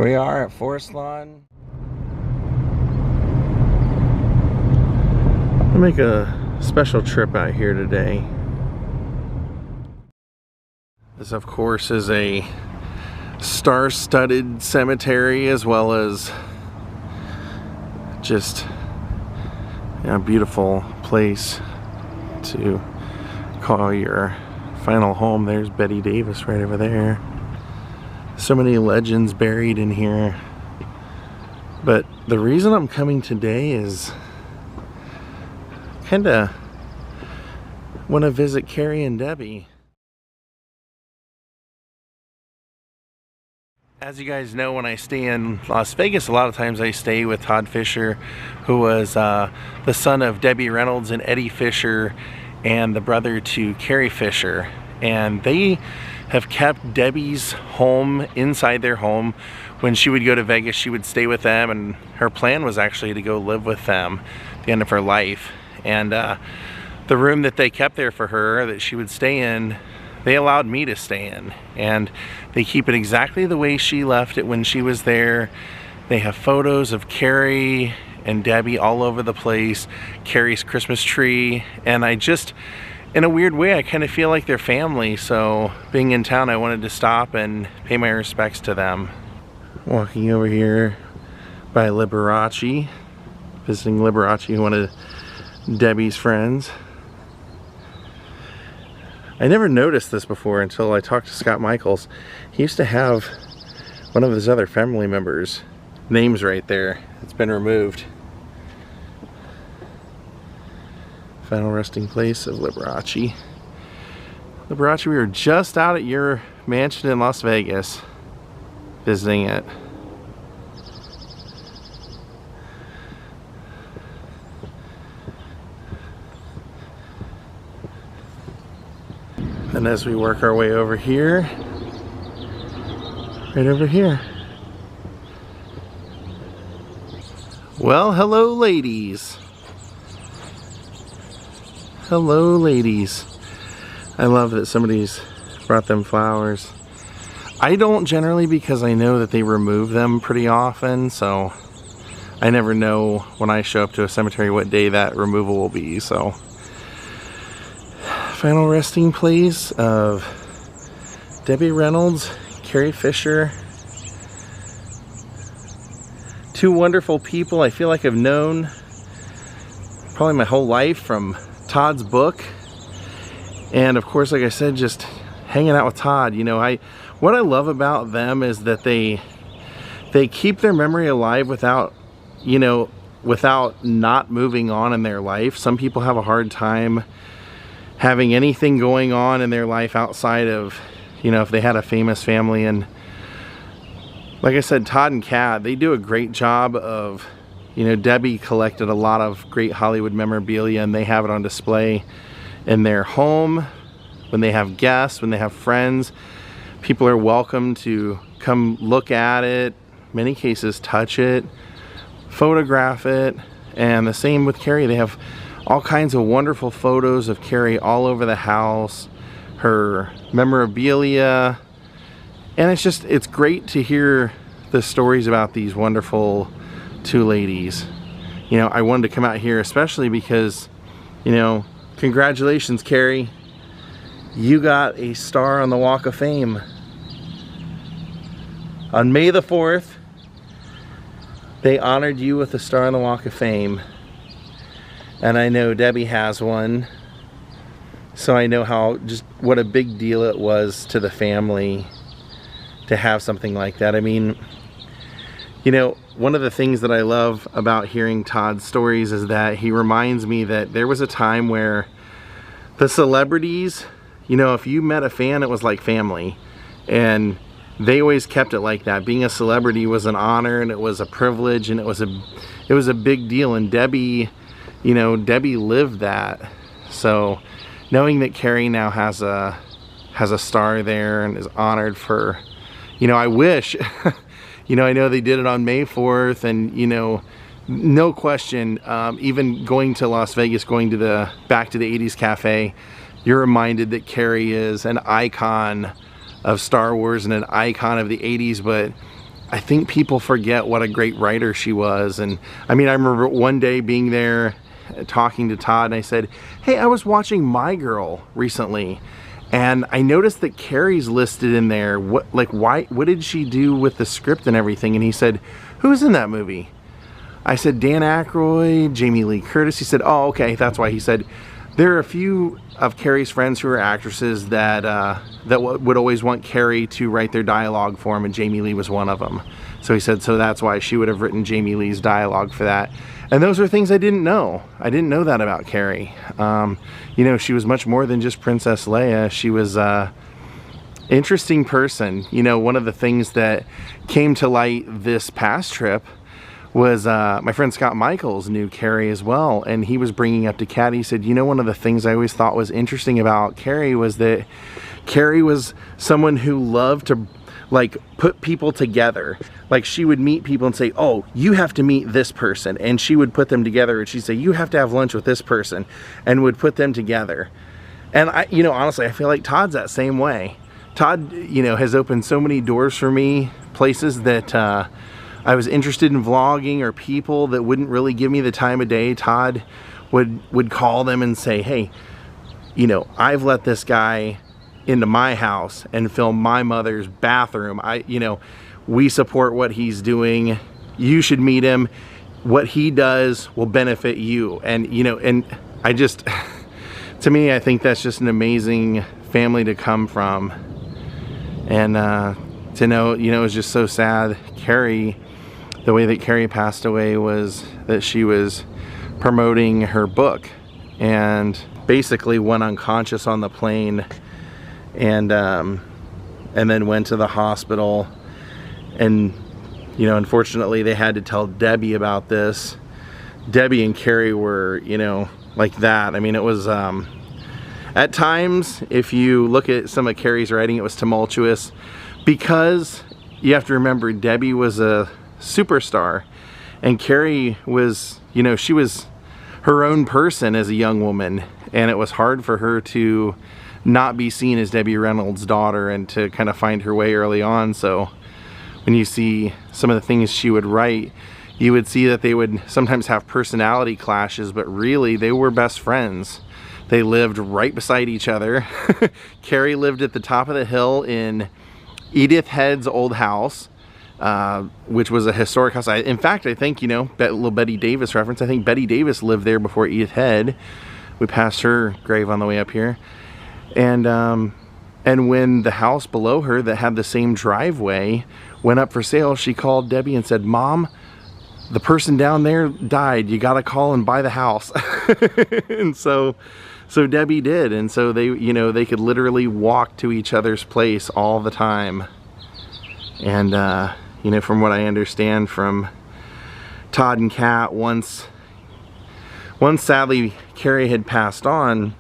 Here we are at Forest Lawn. I'll make a special trip out here today. This, of course, is a star-studded cemetery, as well as just a beautiful place to call your final home. There's Betty Davis right over there. So many legends buried in here. But the reason I'm coming today is kinda want to visit Carrie and Debbie. As you guys know, when I stay in Las Vegas, a lot of times I stay with Todd Fisher, who was the son of Debbie Reynolds and Eddie Fisher, and the brother to Carrie Fisher. And they have kept Debbie's home inside their home. When she would go to Vegas, she would stay with them, and her plan was actually to go live with them at the end of her life. And the room that they kept there for her that she would stay in, they allowed me to stay in, and they keep it exactly the way she left it when she was there. They have photos of Carrie and Debbie all over the place, Carrie's Christmas tree, and I just, in a weird way, I kind of feel like they're family. So being in town, I wanted to stop and pay my respects to them. Walking over here by Liberace, visiting Liberace, one of Debbie's friends. I never noticed this before until I talked to Scott Michaels. He used to have one of his other family members' names right there. It's been removed. Final resting place of Liberace. Liberace, we were just out at your mansion in Las Vegas, visiting it. And as we work our way over here, right over here. Well, hello ladies. Hello ladies. I love that somebody's brought them flowers. I don't generally, because I know that they remove them pretty often, so I never know when I show up to a cemetery what day that removal will be. So final resting place of Debbie Reynolds, Carrie Fisher. Two wonderful people I feel like I've known probably my whole life from Todd's book. And of course, like I said, just hanging out with Todd. You know, what I love about them is that they keep their memory alive without, you know, without not moving on in their life. Some people have a hard time having anything going on in their life outside of, you know, if they had a famous family. And like I said, Todd and Kat, they do a great job of, you know, Debbie collected a lot of great Hollywood memorabilia, and they have it on display in their home. When they have guests, when they have friends, people are welcome to come look at it, many cases touch it, photograph it. And the same with Carrie. They have all kinds of wonderful photos of Carrie all over the house, her memorabilia, and it's great to hear the stories about these wonderful two ladies. You know, I wanted to come out here especially because, you know, congratulations, Carrie. You got a star on the Walk of Fame. On May the 4th, they honored you with a star on the Walk of Fame. And I know Debbie has one, so I know what a big deal it was to the family to have something like that. I mean, you know, one of the things that I love about hearing Todd's stories is that he reminds me that there was a time where the celebrities, you know, if you met a fan, it was like family. And they always kept it like that. Being a celebrity was an honor, and it was a privilege, and it was a big deal. And Debbie, you know, Debbie lived that. So knowing that Carrie now has a star there and is honored for, you know, I wish, you know, I know they did it on May 4th, and, you know, no question, even going to Las Vegas, going to back to the 80s cafe, you're reminded that Carrie is an icon of Star Wars and an icon of the 80s. But I think people forget what a great writer she was. And I mean, I remember one day being there talking to Todd, and I said, hey, I was watching My Girl recently, and I noticed that Carrie's listed in there. What did she do with the script and everything? And he said, who's in that movie? I said, Dan Aykroyd, Jamie Lee Curtis. He said, oh, okay, that's why. He said, there are a few of Carrie's friends who are actresses that would always want Carrie to write their dialogue for him, and Jamie Lee was one of them. So he said, so that's why she would have written Jamie Lee's dialogue for that. And those are things I didn't know. I didn't know that about Carrie. You know, she was much more than just Princess Leia. She was an interesting person. You know, one of the things that came to light this past trip was my friend Scott Michaels knew Carrie as well, and he was bringing up to Kat, he said, you know, one of the things I always thought was interesting about Carrie was that Carrie was someone who loved to like put people together. Like, she would meet people and say, oh, you have to meet this person, and she would put them together, and she'd say, you have to have lunch with this person, and would put them together. And I, you know, honestly, I feel like Todd's that same way. Todd, you know, has opened so many doors for me, places that I was interested in vlogging, or people that wouldn't really give me the time of day. Todd would call them and say, hey, you know, I've let this guy into my house and film my mother's bathroom. You know, we support what he's doing. You should meet him. What he does will benefit you. And, you know, and I just, to me, I think that's just an amazing family to come from. And to know, you know, it was just so sad. Carrie, the way that Carrie passed away was that she was promoting her book and basically went unconscious on the plane, and then went to the hospital. And, you know, unfortunately they had to tell Debbie about this. Debbie and Carrie were, you know, like that. I mean, it was at times, if you look at some of Carrie's writing, it was tumultuous, because you have to remember Debbie was a superstar, and Carrie was, you know, she was her own person as a young woman, and it was hard for her to not be seen as Debbie Reynolds' daughter and to kind of find her way early on. So when you see some of the things she would write, you would see that they would sometimes have personality clashes, but really they were best friends. They lived right beside each other. Carrie lived at the top of the hill in Edith Head's old house, which was a historic house. In fact, I think, you know, little Betty Davis reference, I think Betty Davis lived there before Edith Head. We passed her grave on the way up here. And when the house below her that had the same driveway went up for sale, she called Debbie and said, Mom, the person down there died. You got to call and buy the house. And so Debbie did. And so they, you know, they could literally walk to each other's place all the time. And, you know, from what I understand from Todd and Kat, once sadly Carrie had passed on,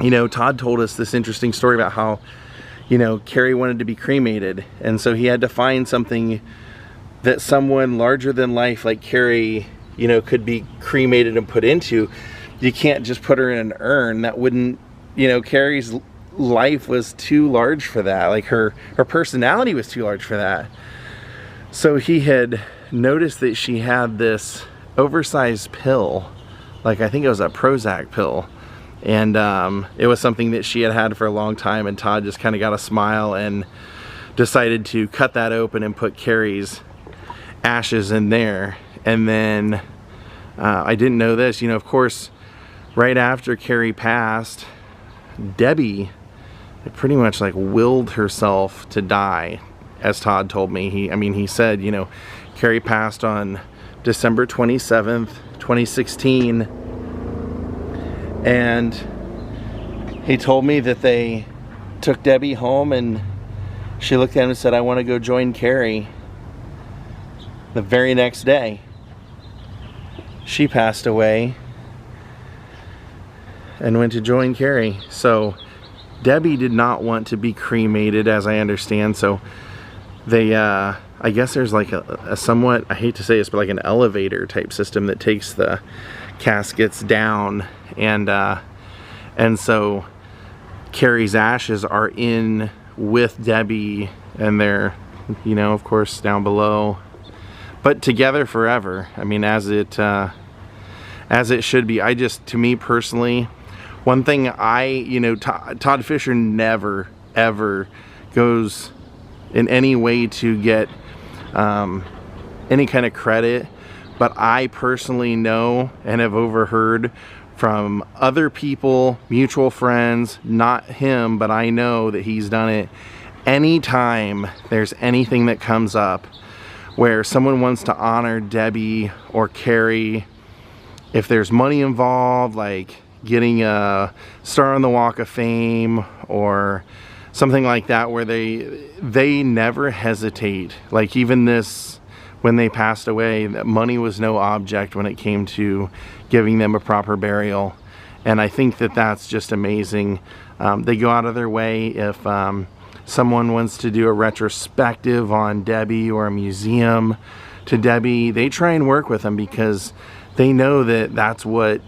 you know, Todd told us this interesting story about how, you know, Carrie wanted to be cremated, and so he had to find something that someone larger than life like Carrie, you know, could be cremated and put into. You can't just put her in an urn. That wouldn't, you know, Carrie's life was too large for that. Like her personality was too large for that. So he had noticed that she had this oversized pill, like I think it was a Prozac pill, and it was something that she had had for a long time, and Todd just kind of got a smile and decided to cut that open and put Carrie's ashes in there. And then I didn't know this, you know, of course, right after Carrie passed, Debbie pretty much like willed herself to die, as Todd told me. He said, you know, Carrie passed on December 27th, 2016, and he told me that they took Debbie home, and she looked at him and said, I want to go join Carrie. The very next day, she passed away and went to join Carrie. So Debbie did not want to be cremated, as I understand, so they I guess there's like a somewhat, I hate to say this, but like an elevator type system that takes the caskets down, and so Carrie's ashes are in with Debbie, and they're you know, of course, down below. But together forever. I mean, as it should be. To me personally, one thing you know, Todd Fisher never, ever goes in any way to get any kind of credit. But I personally know and have overheard from other people, mutual friends, not him, but I know that he's done it. Anytime there's anything that comes up where someone wants to honor Debbie or Carrie, if there's money involved, like getting a star on the Walk of Fame or something like that, where they never hesitate. Like even this, when they passed away, that money was no object when it came to giving them a proper burial. And I think that that's just amazing. They go out of their way. If someone wants to do a retrospective on Debbie or a museum to Debbie, they try and work with them because they know that that's what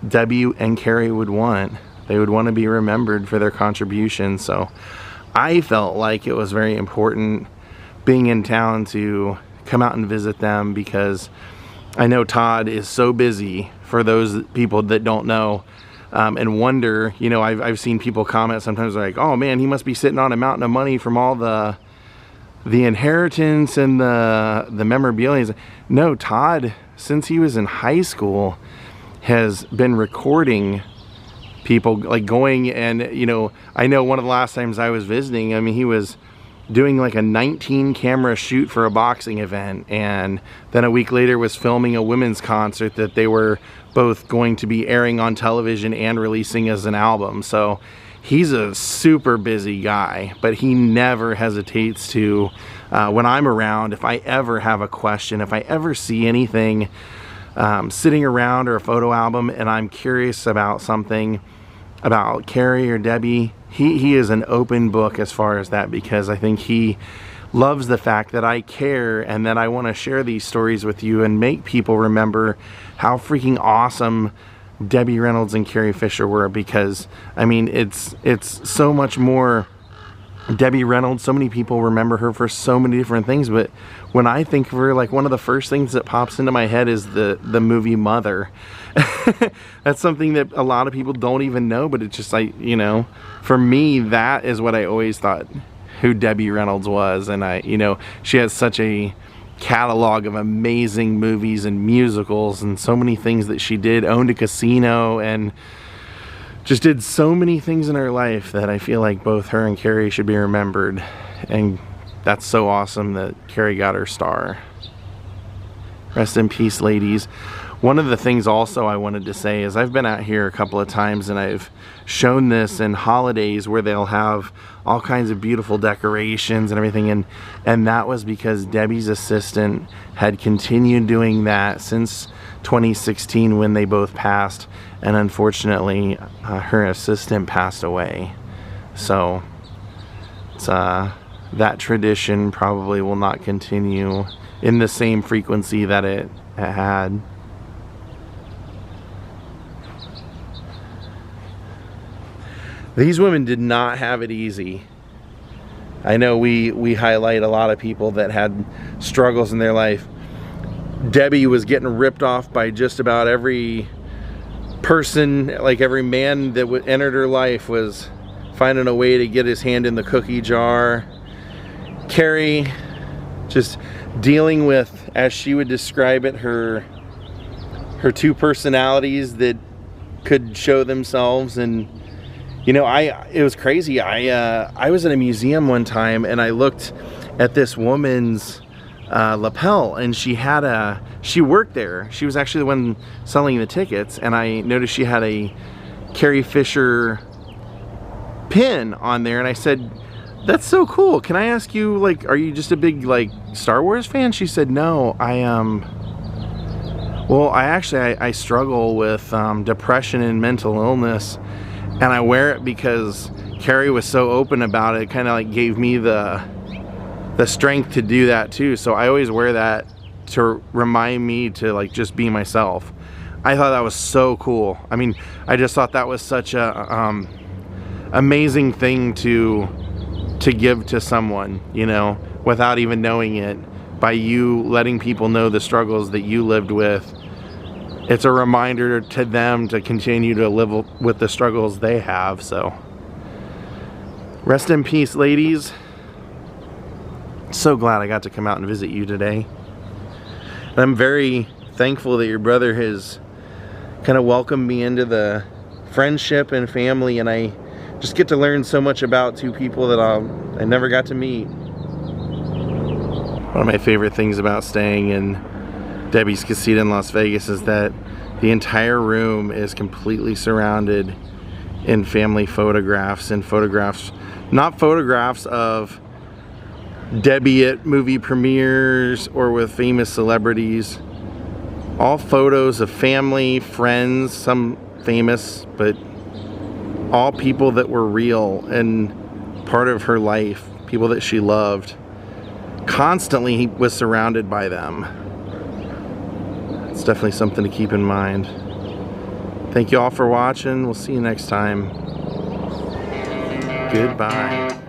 Debbie and Carrie would want. They would want to be remembered for their contribution. So I felt like it was very important being in town to come out and visit them, because I know Todd is so busy, for those people that don't know, and wonder, you know, I've seen people comment sometimes like, oh man, he must be sitting on a mountain of money from all the inheritance and the memorabilia. No, Todd, since he was in high school, has been recording people, like going and, you know, I know one of the last times I was visiting, I mean, he was doing like a 19 camera shoot for a boxing event, and then a week later was filming a women's concert that they were both going to be airing on television and releasing as an album. So he's a super busy guy, but he never hesitates to, when I'm around, if I ever have a question, if I ever see anything sitting around or a photo album and I'm curious about something about Carrie or Debbie, he is an open book as far as that, because I think he loves the fact that I care and that I want to share these stories with you and make people remember how freaking awesome Debbie Reynolds and Carrie Fisher were. Because I mean, it's so much more. Debbie Reynolds, so many people remember her for so many different things, but when I think of her, like one of the first things that pops into my head is the movie Mother. That's something that a lot of people don't even know, but it's just like, you know, for me, that is what I always thought who Debbie Reynolds was. And you know, she has such a catalog of amazing movies and musicals and so many things that she did, owned a casino, and just did so many things in her life that I feel like both her and Carrie should be remembered. And that's so awesome that Carrie got her star. Rest in peace, ladies. One of the things also I wanted to say is I've been out here a couple of times and I've shown this in holidays where they'll have all kinds of beautiful decorations and everything, and that was because Debbie's assistant had continued doing that since 2016 when they both passed, and unfortunately her assistant passed away. So it's, that tradition probably will not continue in the same frequency that it had. These women did not have it easy. I know we highlight a lot of people that had struggles in their life. Debbie was getting ripped off by just about every person, like every man that entered her life was finding a way to get his hand in the cookie jar. Carrie just dealing with, as she would describe it, her two personalities that could show themselves. And you know, it was crazy. I was in a museum one time and I looked at this woman's lapel, and she worked there. She was actually the one selling the tickets, and I noticed she had a Carrie Fisher pin on there, and I said, that's so cool. Can I ask you, like, are you just a big, like, Star Wars fan? She said, no, well, I struggle with depression and mental illness, and I wear it because Carrie was so open about it. It kind of like gave me the strength to do that too. So I always wear that to remind me to, like, just be myself. I thought that was so cool. I mean, I just thought that was such a amazing thing to to give to someone, you know, without even knowing it, by you letting people know the struggles that you lived with. It's a reminder to them to continue to live with the struggles they have. So rest in peace, ladies. So glad I got to come out and visit you today. And I'm very thankful that your brother has kind of welcomed me into the friendship and family, and I just get to learn so much about two people that I never got to meet. One of my favorite things about staying in Debbie's Casita in Las Vegas is that the entire room is completely surrounded in family photographs, and photographs, not photographs of Debbie at movie premieres or with famous celebrities. All photos of family, friends, some famous, but all people that were real and part of her life, people that she loved. Constantly he was surrounded by them. It's definitely something to keep in mind. Thank you all for watching. We'll see you next time. Goodbye.